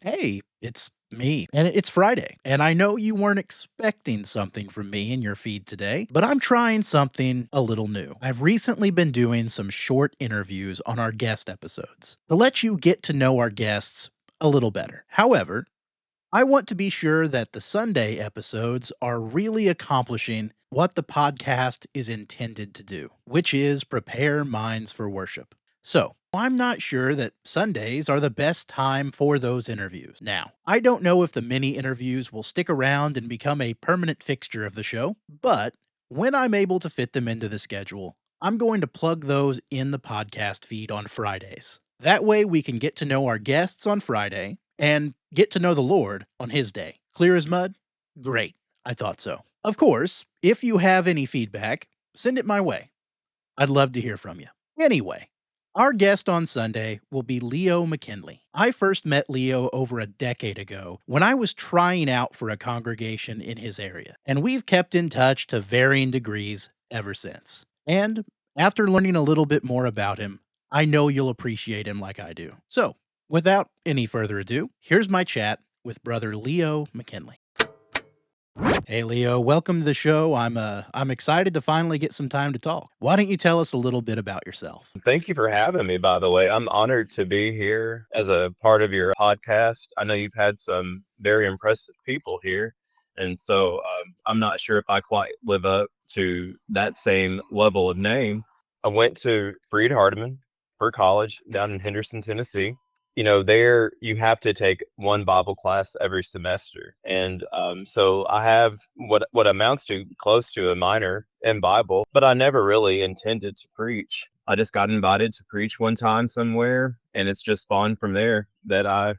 Hey, it's me. And it's Friday. And I know you weren't expecting something from me in your feed today, but I'm trying something a little new. I've recently been doing some short interviews on our guest episodes to let you get to know our guests a little better. However, I want to be sure that the Sunday episodes are really accomplishing what the podcast is intended to do, which is prepare minds for worship. So, I'm not sure that Sundays are the best time for those interviews. Now, I don't know if the mini interviews will stick around and become a permanent fixture of the show, but when I'm able to fit them into the schedule, I'm going to plug those in the podcast feed on Fridays. That way, we can get to know our guests on Friday and get to know the Lord on his day. Clear as mud? Great. I thought so. Of course, if you have any feedback, send it my way. I'd love to hear from you. Anyway, our guest on Sunday will be Leo McKinley. I first met Leo over a decade ago when I was trying out for a congregation in his area, and we've kept in touch to varying degrees ever since. And after learning a little bit more about him, I know you'll appreciate him like I do. So, without any further ado, here's my chat with brother Leo McKinley. Hey Leo, welcome to the show. I'm excited to finally get some time to talk. Why don't you tell us a little bit about yourself? Thank you for having me, by the way. I'm honored to be here as a part of your podcast. I know you've had some very impressive people here. And so I'm not sure if I quite live up to that same level of name. I went to Freed Hardeman for college down in Henderson, Tennessee. There you have to take one Bible class every semester. And so I have what amounts to close to a minor in Bible, but I never really intended to preach. I just got invited to preach one time somewhere, and it's just spawned from there that I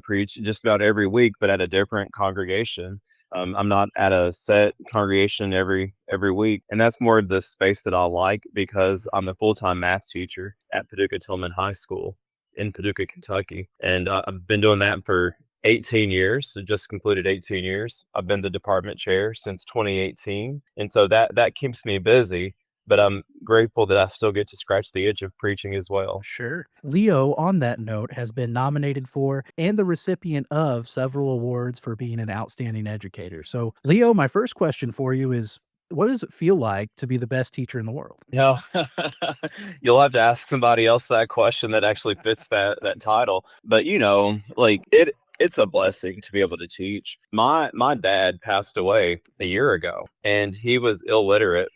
preach just about every week, but at a different congregation. I'm not at a set congregation every week, and that's more of the space that I like because I'm a full-time math teacher at Paducah Tillman High School in Paducah, Kentucky, and I've been doing that for 18 years. So just concluded 18 years. I've been the department chair since 2018, and so that keeps me busy. But I'm grateful that I still get to scratch the itch of preaching as well. Sure. Leo, on that note, has been nominated for and the recipient of several awards for being an outstanding educator. So, Leo, my first question for you is what does it feel like to be the best teacher in the world? No, you'll have to ask somebody else that question that actually fits that title. But like it's a blessing to be able to teach. My dad passed away a year ago, and he was illiterate.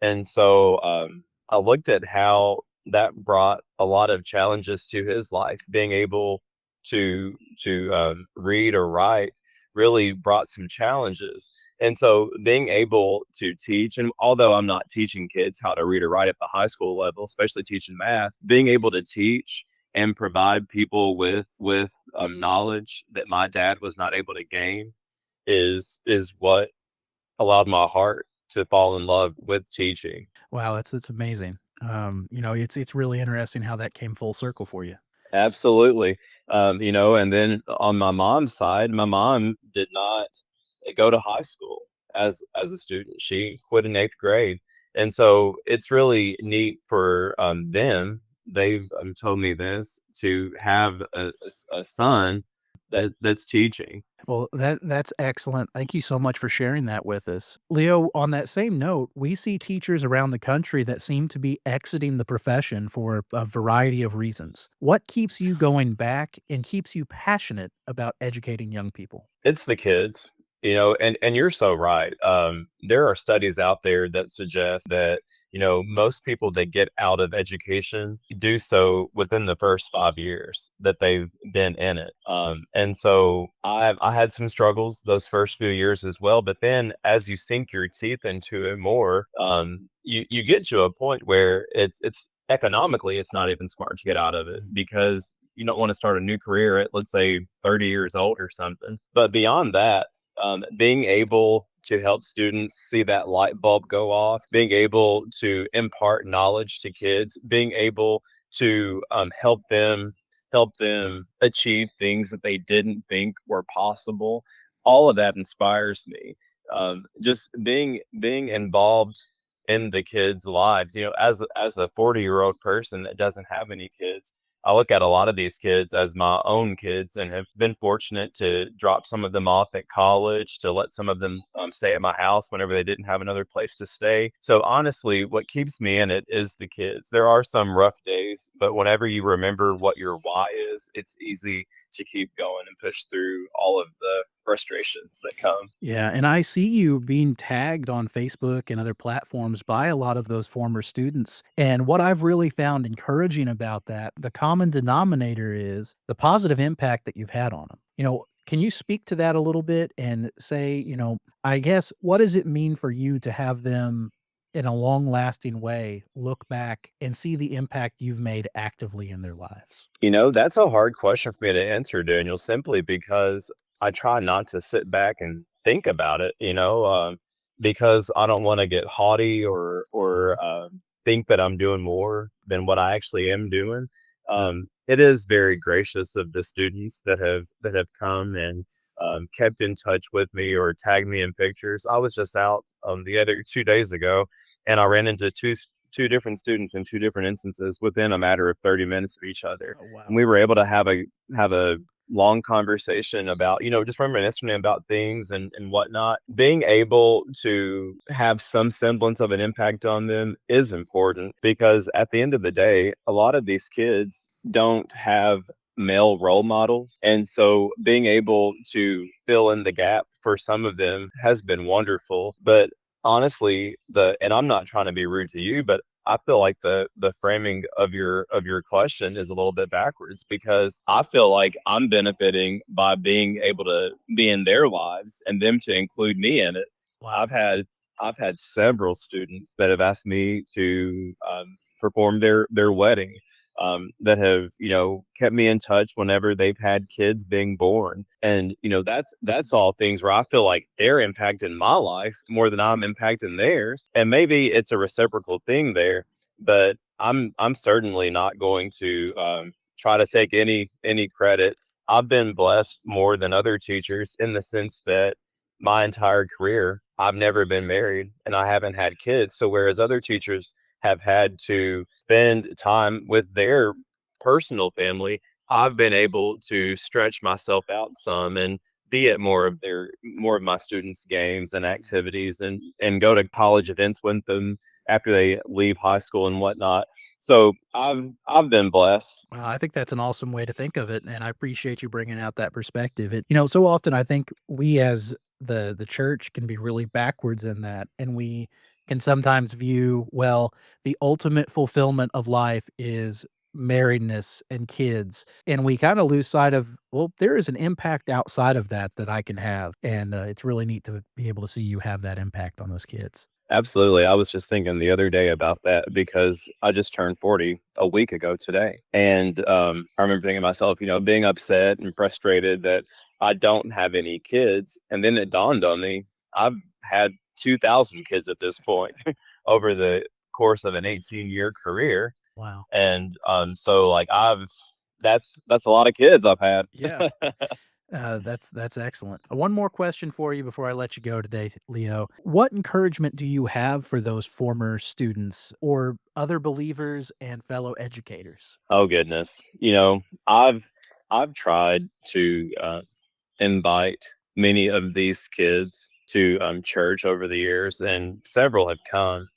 And so I looked at how that brought a lot of challenges to his life. Being able to read or write really brought some challenges. And so being able to teach, and although I'm not teaching kids how to read or write at the high school level, especially teaching math, being able to teach and provide people with knowledge that my dad was not able to gain is what allowed my heart to fall in love with teaching. Wow, it's amazing. It's really interesting how that came full circle for you. Absolutely. And then on my mom's side, my mom did not go to high school as a student. She quit in 8th grade. And so it's really neat for them. They've told me this to have a son that's teaching. Well, that's excellent. Thank you so much for sharing that with us. Leo, on that same note, we see teachers around the country that seem to be exiting the profession for a variety of reasons. What keeps you going back and keeps you passionate about educating young people? It's the kids, and you're so right. There are studies out there that suggest that, most people that get out of education do so within the first 5 years that they've been in it. And so I had some struggles those first few years as well, but then as you sink your teeth into it more, you get to a point where it's economically, it's not even smart to get out of it because you don't want to start a new career at, let's say, 30 years old or something. But beyond that, being able to help students see that light bulb go off, being able to impart knowledge to kids, being able to help them achieve things that they didn't think were possible. All of that inspires me. Just being involved in the kids' lives. As a 40-year-old person that doesn't have any kids, I look at a lot of these kids as my own kids and have been fortunate to drop some of them off at college, to let some of them stay at my house whenever they didn't have another place to stay. So honestly, what keeps me in it is the kids. There are some rough days, but whenever you remember what your why is, it's easy to keep going and push through all of the frustrations that come. Yeah, and I see you being tagged on Facebook and other platforms by a lot of those former students. And what I've really found encouraging about that, the common denominator is the positive impact that you've had on them. Can you speak to that a little bit and say, I guess, what does it mean for you to have them in a long lasting way look back and see the impact you've made actively in their lives? That's a hard question for me to answer, Daniel, simply because I try not to sit back and think about it, because I don't want to get haughty or think that I'm doing more than what I actually am doing. It is very gracious of the students that have come and kept in touch with me or tagged me in pictures. I was just out the other 2 days ago, and I ran into two different students in two different instances within a matter of 30 minutes of each other. Oh, And wow. we were able to have a long conversation about, just reminiscing about things and whatnot. Being able to have some semblance of an impact on them is important because at the end of the day, a lot of these kids don't have male role models. And so being able to fill in the gap for some of them has been wonderful. But honestly, and I'm not trying to be rude to you, but I feel like the framing of your question is a little bit backwards because I feel like I'm benefiting by being able to be in their lives and them to include me in it. Wow. I've had I've had several students that have asked me to perform their wedding, that have kept me in touch whenever they've had kids being born, and that's all things where I feel like they're impacting my life more than I'm impacting theirs, and maybe it's a reciprocal thing there, but I'm certainly not going to try to take any credit. I've been blessed more than other teachers in the sense that my entire career I've never been married and I haven't had kids. So whereas other teachers have had to spend time with their personal family, I've been able to stretch myself out some and be at more of my students' games and activities and go to college events with them after they leave high school and whatnot. So I've been blessed. Wow, I think that's an awesome way to think of it, and I appreciate you bringing out that perspective. So often I think we as the church can be really backwards in that, and we can sometimes view, well, the ultimate fulfillment of life is marriedness and kids, and we kind of lose sight of, well, there is an impact outside of that that I can have, and it's really neat to be able to see you have that impact on those kids. Absolutely. I was just thinking the other day about that because I just turned 40 a week ago today. And I remember thinking to myself, being upset and frustrated that I don't have any kids. And then it dawned on me, I've had 2,000 kids at this point over the course of an 18-year career. Wow. And so like that's a lot of kids I've had. Yeah. That's excellent. One more question for you before I let you go today, Leo. What encouragement do you have for those former students or other believers and fellow educators? Oh goodness. I've tried to invite many of these kids to church over the years, and several have come.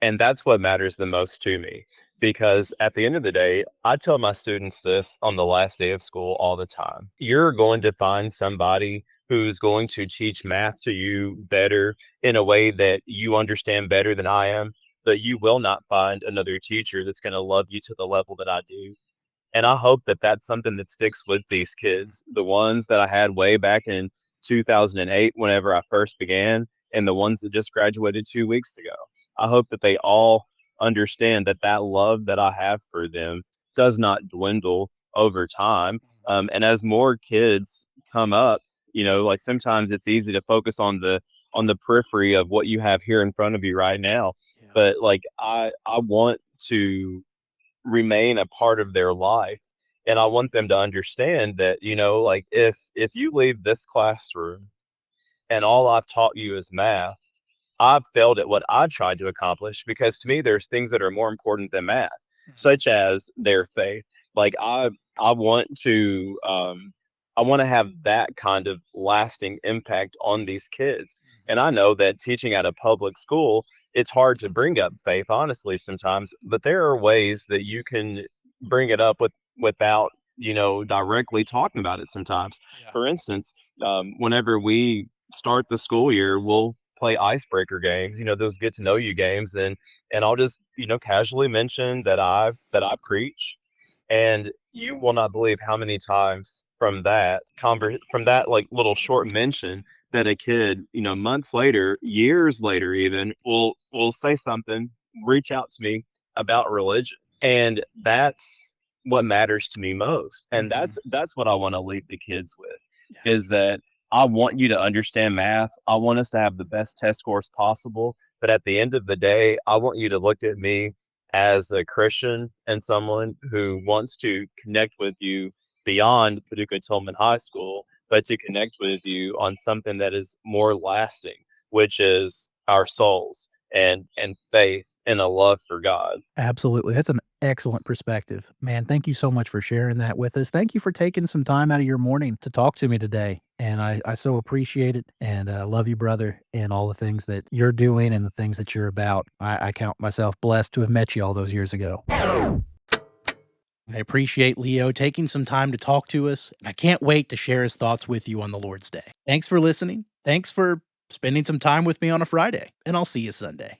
And that's what matters the most to me. Because at the end of the day, I tell my students this on the last day of school all the time. You're going to find somebody who's going to teach math to you better in a way that you understand better than I am, but you will not find another teacher that's going to love you to the level that I do. And I hope that that's something that sticks with these kids, the ones that I had way back in 2008 whenever I first began, and the ones that just graduated 2 weeks ago. I hope that they all understand that that love that I have for them does not dwindle over time. And as more kids come up, like sometimes it's easy to focus on the periphery of what you have here in front of you right now. Yeah. But like I want to remain a part of their life. And I want them to understand that, like if you leave this classroom and all I've taught you is math, I've failed at what I tried to accomplish because to me there's things that are more important than math, Mhm. such as their faith. Like, I want to, I wanna have that kind of lasting impact on these kids, and I know that teaching at a public school, it's hard to bring up faith, honestly, sometimes, but there are ways that you can bring it up without, directly talking about it sometimes. Yeah. For instance, whenever we start the school year, we'll play icebreaker games, those get to know you games, and I'll just, casually mention that I preach, and you will not believe how many times from that, like, little short mention that a kid, months later, years later even, will say something, reach out to me about religion. And that's what matters to me most. And Mhm. that's what I wanna leave the kids with, Yeah. is that I want you to understand math. I want us to have the best test scores possible, but at the end of the day, I want you to look at me as a Christian and someone who wants to connect with you beyond Paducah Tillman High School, but to connect with you on something that is more lasting, which is our souls and faith and a love for God. Absolutely. That's an excellent perspective. Man, thank you so much for sharing that with us. Thank you for taking some time out of your morning to talk to me today. And I so appreciate it. And love you, brother, and all the things that you're doing and the things that you're about. I count myself blessed to have met you all those years ago. I appreciate Leo taking some time to talk to us, and I can't wait to share his thoughts with you on the Lord's Day. Thanks for listening. Thanks for spending some time with me on a Friday, and I'll see you Sunday.